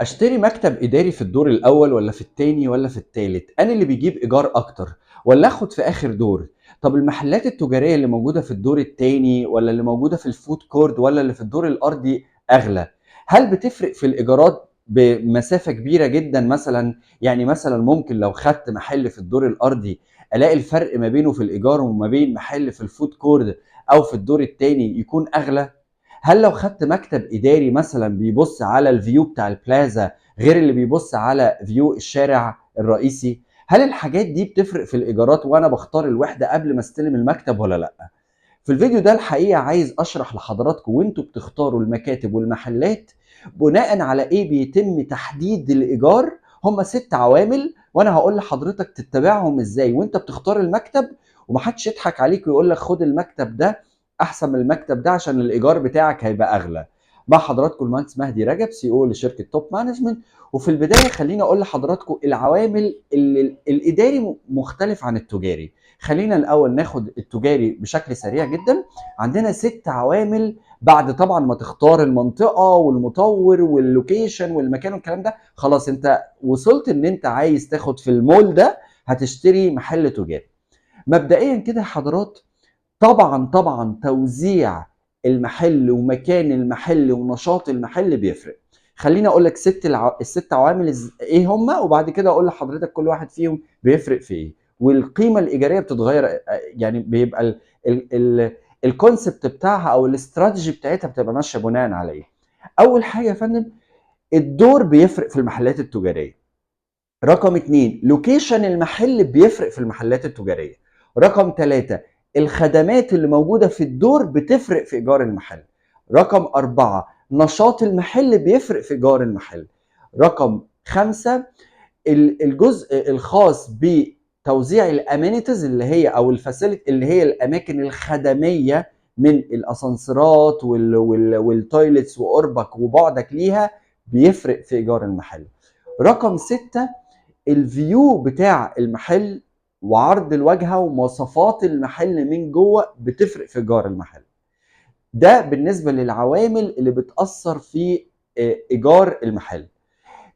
اشتري مكتب اداري في الدور الاول ولا في التاني ولا في التالت؟ انا اللي بيجيب ايجار اكتر ولا اخد في اخر دور؟ طب المحلات التجاريه اللي موجوده في الدور التاني ولا اللي موجوده في الفود كورد ولا اللي في الدور الارضي اغلى؟ هل بتفرق في الايجارات بمسافه كبيره جدا؟ يعني مثلا ممكن لو خدت محل في الدور الارضي الاقي الفرق ما بينه في الايجار وما بين محل في الفود كورد او في الدور التاني يكون اغلى؟ هل لو خدت مكتب اداري مثلا بيبص على الفيو بتاع البلازا غير اللي بيبص على فيو الشارع الرئيسي؟ هل الحاجات دي بتفرق في الايجارات وانا بختار الوحده قبل ما استلم المكتب ولا لا؟ في الفيديو ده الحقيقه عايز اشرح لحضراتكم وانتوا بتختاروا المكاتب والمحلات بناء على ايه بيتم تحديد الايجار. هما 6 عوامل وانا هقول لحضرتك تتبعهم ازاي وانت بتختار المكتب، ومحدش يضحك عليك ويقول لك خد المكتب ده احسن من المكتب ده عشان الايجار بتاعك هيبقى اغلى. مع حضراتكم المهندس مهدي رجب، سي او لشركه توب مانجمنت. وفي البدايه خليني اقول لحضراتكم العوامل اللي الاداري مختلف عن التجاري. خلينا الاول ناخد التجاري بشكل سريع جدا. عندنا 6 عوامل بعد طبعا ما تختار المنطقه والمطور واللوكيشن والمكان والكلام ده. خلاص انت وصلت ان انت عايز تاخد في المول ده هتشتري محل تجاري. مبدئيا كده يا حضرات، طبعا توزيع المحل ومكان المحل ونشاط المحل بيفرق. خليني اقول لك ال6 عوامل ايه هما، وبعد كده اقول لحضرتك كل واحد فيهم بيفرق في ايه. والقيمه الايجاريه بتتغير، يعني بيبقى الكونسبت بتاعها او الاستراتيجي بتاعتها بتبقى ماشيه بناء على ايه. اول حاجه يا فندم، الدور بيفرق في المحلات التجاريه. رقم 2، لوكيشن المحل بيفرق في المحلات التجارية. رقم 3، الخدمات اللي موجودة في الدور بتفرق في إيجار المحل. رقم 4، نشاط المحل بيفرق في إيجار المحل. رقم 5، الجزء الخاص بتوزيع الامينيتيز اللي هي او الفاسيلتي اللي هي الاماكن الخدميه من الاسانسيرات والتويلتس وقربك وبعدك ليها بيفرق في ايجار المحل. رقم 6، الفيو بتاع المحل وعرض الواجهه ومواصفات المحل من جوه بتفرق في ايجار المحل. ده بالنسبه للعوامل اللي بتاثر في ايجار المحل.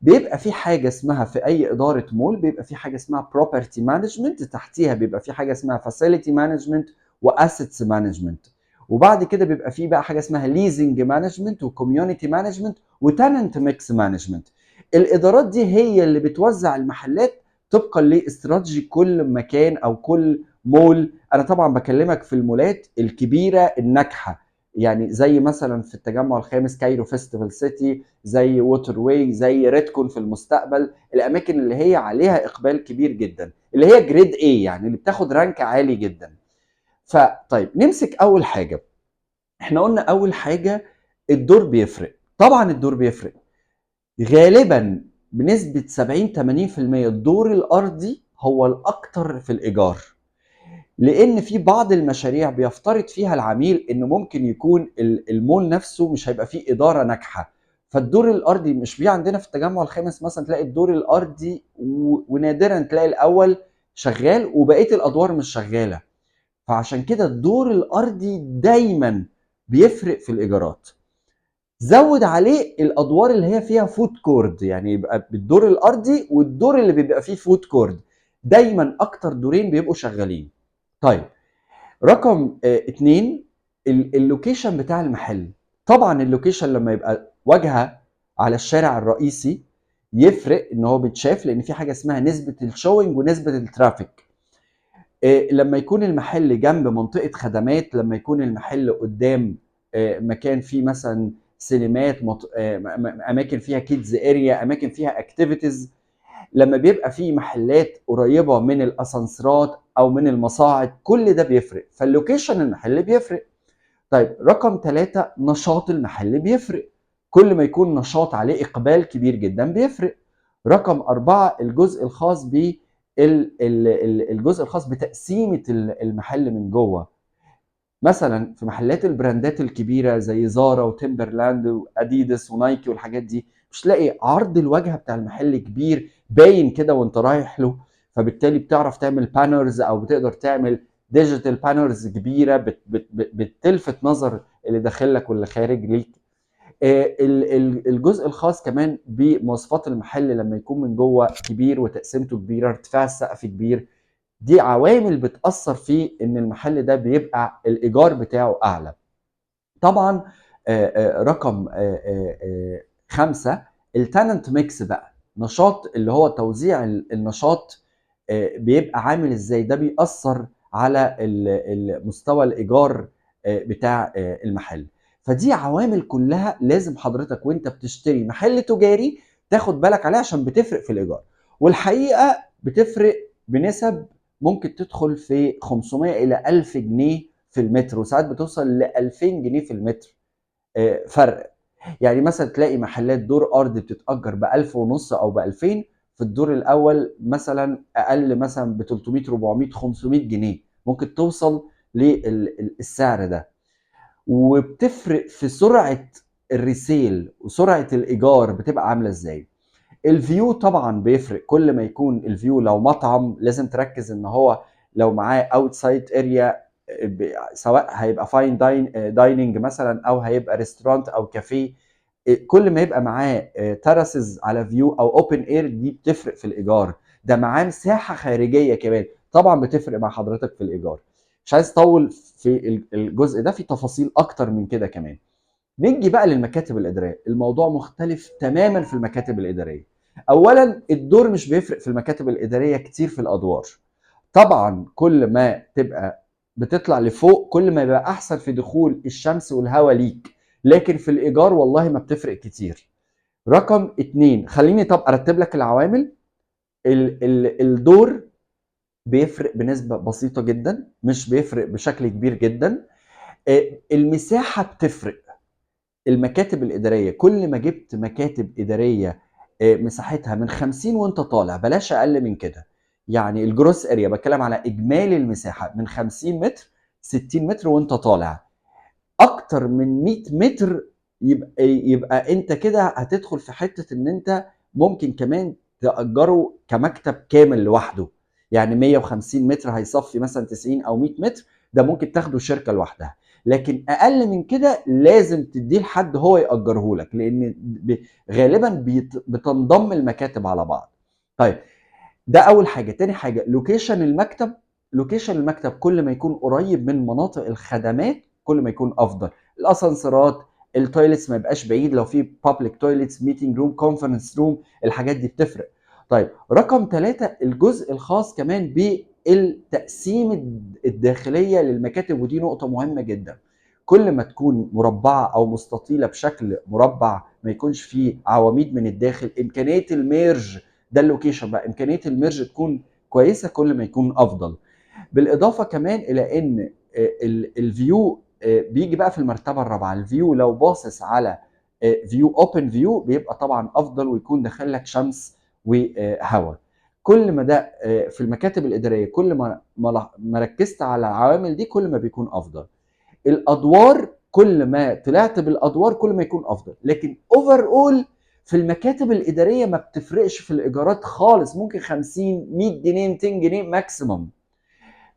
بيبقى في حاجه اسمها في اي اداره مول بيبقى في حاجه اسمها بروبرتي مانجمنت، تحتيها بيبقى في حاجه اسمها فاسيلتي مانجمنت واسيتس مانجمنت. وبعد كده بيبقى في بقى حاجه اسمها ليزنج مانجمنت وكوميونتي مانجمنت وتننت ميكس مانجمنت. الادارات دي هي اللي بتوزع المحلات طبقا لاستراتيجي كل مكان او كل مول. انا طبعا بكلمك في المولات الكبيره الناجحه، يعني زي مثلا في التجمع الخامس كايرو فيستيفال سيتي، زي ووتر واي، زي ريدكون في المستقبل. الاماكن اللي هي عليها اقبال كبير جدا، اللي هي جريد اي، يعني اللي بتاخد رانك عالي جدا. فطيب نمسك اول حاجه. احنا قلنا اول حاجه الدور بيفرق. طبعا الدور بيفرق غالبا بنسبه 70 80%. الدور الارضي هو الاكثر في الايجار، لان في بعض المشاريع بيفترض فيها العميل انه ممكن يكون المول نفسه مش هيبقى فيه اداره ناجحه. فالدور الارضي مش بيه عندنا في التجمع الخامس مثلا تلاقي الدور الارضي ونادرا تلاقي الاول شغال وبقيه الادوار مش شغاله. فعشان كده الدور الارضي دايما بيفرق في الايجارات. زود عليه الادوار اللي هي فيها فود كورد، يعني يبقى بالدور الارضي والدور اللي بيبقى فيه فود كورد دايما اكتر دورين بيبقوا شغالين. طيب رقم 2، اللوكيشن بتاع المحل. طبعا اللوكيشن لما يبقى واجهة على الشارع الرئيسي يفرق ان هو بيتشاف، لان في حاجة اسمها نسبة الشوينج ونسبة الترافيك. لما يكون المحل جنب منطقة خدمات، لما يكون المحل قدام مكان فيه مثلا سينمات، اماكن فيها كيدز اريا، اماكن فيها اكتيفيتيز، لما بيبقى في محلات قريبه من الاسانسيرات او من المصاعد، كل ده بيفرق. فاللوكيشن المحل بيفرق. طيب رقم 3، نشاط المحل بيفرق. كل ما يكون نشاط عليه اقبال كبير جدا بيفرق. رقم 4، الجزء الخاص ب الجزء الخاص بتقسيمه المحل من جوه. مثلا في محلات البراندات الكبيره زي زارا وتمبرلاند واديداس ونايكي والحاجات دي، مش تلاقي عرض الواجهه بتاع المحل كبير باين كده وانت رايح له؟ فبالتالي بتعرف تعمل بانرز او بتقدر تعمل ديجيتال بانرز كبيره بتلفت نظر اللي داخل لك واللي خارج ليك. الجزء الخاص كمان بمواصفات المحل لما يكون من جوه كبير وتقسيمته كبيره، ارتفاع السقف كبير، دي عوامل بتأثر في ان المحل ده بيبقى الايجار بتاعه اعلى. طبعا رقم 5، التالنت ميكس بقى، نشاط اللي هو توزيع النشاط بيبقى عامل ازاي، ده بيأثر على مستوى الايجار بتاع المحل. فدي عوامل كلها لازم حضرتك وانت بتشتري محل تجاري تاخد بالك عليها عشان بتفرق في الايجار. والحقيقه بتفرق بنسب ممكن تدخل في 500 الى 1000 جنيه في المتر، وساعات بتوصل ل 2000 جنيه في المتر فرق. يعني مثلا تلاقي محلات دور ارض بتتأجر ب 1000 ونص او ب 2000، في الدور الاول مثلا اقل مثلا ب 300 400 500 جنيه ممكن توصل للسعر ده. وبتفرق في سرعه الريسيل وسرعه الايجار بتبقى عامله ازاي. الفيو طبعا بيفرق، كل ما يكون الفيو، لو مطعم لازم تركز ان هو لو معاه اوتسايد اريا، سواء هيبقى فاين دايننج مثلا او هيبقى ريستورانت او كافيه، كل ما يبقى معاه تراسز على فيو او اوبن اير دي بتفرق في الايجار. ده معاه مساحه خارجيه كمان طبعا بتفرق مع حضرتك في الايجار. مش عايز اطول في الجزء ده، في تفاصيل اكتر من كده كمان. نيجي بقى للمكاتب الاداريه، الموضوع مختلف تماما في المكاتب الاداريه. اولا الدور مش بيفرق في المكاتب الاداريه كتير في الادوار. طبعا كل ما تبقى بتطلع لفوق كل ما يبقى احسن في دخول الشمس والهواء ليك، لكن في الايجار والله ما بتفرق كتير. رقم 2، خليني طب ارتب لك العوامل. الدور بيفرق بنسبة بسيطة جدا، مش بيفرق بشكل كبير جدا. المساحة بتفرق. المكاتب الإدارية كل ما جبت مكاتب إدارية مساحتها من 50 وانت طالع، بلاش أقل من كده. يعني الجروس اريا بتكلم على إجمالي المساحة من 50 متر 60 متر وانت طالع، أكتر من 100 متر يبقى انت كده هتدخل في حتة ان انت ممكن كمان تأجره كمكتب كامل لوحده. يعني 150 متر هيصفي مثلا 90 او 100 متر، ده ممكن تاخده شركة لوحدها. لكن اقل من كده لازم تديه لحد هو يأجره لك، لان غالبا بتنضم المكاتب على بعض. طيب ده اول حاجة. تاني حاجة لوكيشن المكتب. لوكيشن المكتب كل ما يكون قريب من مناطق الخدمات كل ما يكون افضل. الاسانسيرات، التويلتس ما يبقاش بعيد، لو في بابليك تويلتس، ميتنج روم، كونفرنس روم، الحاجات دي بتفرق. طيب رقم 3، الجزء الخاص كمان بالتقسيم الداخلية للمكاتب، ودي نقطة مهمة جدا. كل ما تكون مربعة او مستطيلة بشكل مربع، ما يكونش فيه عواميد من الداخل، امكانية الميرج، ده اللوكيشن بقى، امكانية الميرج تكون كويسة كل ما يكون افضل. بالاضافه كمان الى ان الفيو بيجي بقى في المرتبه الرابعه. الفيو لو باصص على فيو اوبن فيو بيبقى طبعا افضل، ويكون داخل لك شمس وهواء. كل ما ده في المكاتب الاداريه كل ما ركزت على العوامل دي كل ما بيكون افضل. الادوار كل ما طلعت بالادوار كل ما يكون افضل، لكن اوفر اول في المكاتب الاداريه ما بتفرقش في الايجارات خالص، ممكن 50 100 جنيه 200 جنيه ماكسيمم.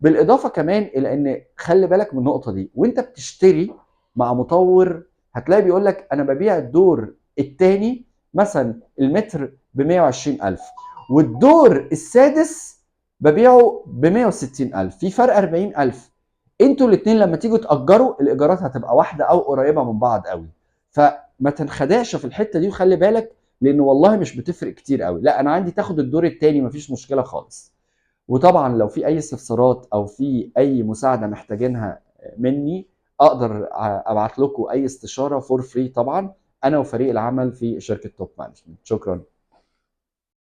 بالاضافه كمان الى ان خلي بالك من النقطه دي وانت بتشتري مع مطور، هتلاقي بيقول لك انا ببيع الدور الثاني مثلا المتر ب 120,000 والدور السادس ببيعه ب 160,000، في فرق 40,000. انتوا الاثنين لما تيجوا تاجروا الايجارات هتبقى واحده او قريبه من بعض قوي. فما تنخدعش في الحته دي وخلي بالك، لان والله مش بتفرق كتير قوي. لا انا عندي تاخد الدور الثاني مفيش مشكله خالص. وطبعا لو في اي استفسارات او في اي مساعده محتاجينها مني اقدر ابعت لكم اي استشاره فور فري طبعا، انا وفريق العمل في شركه توب مانجمنت. شكرا.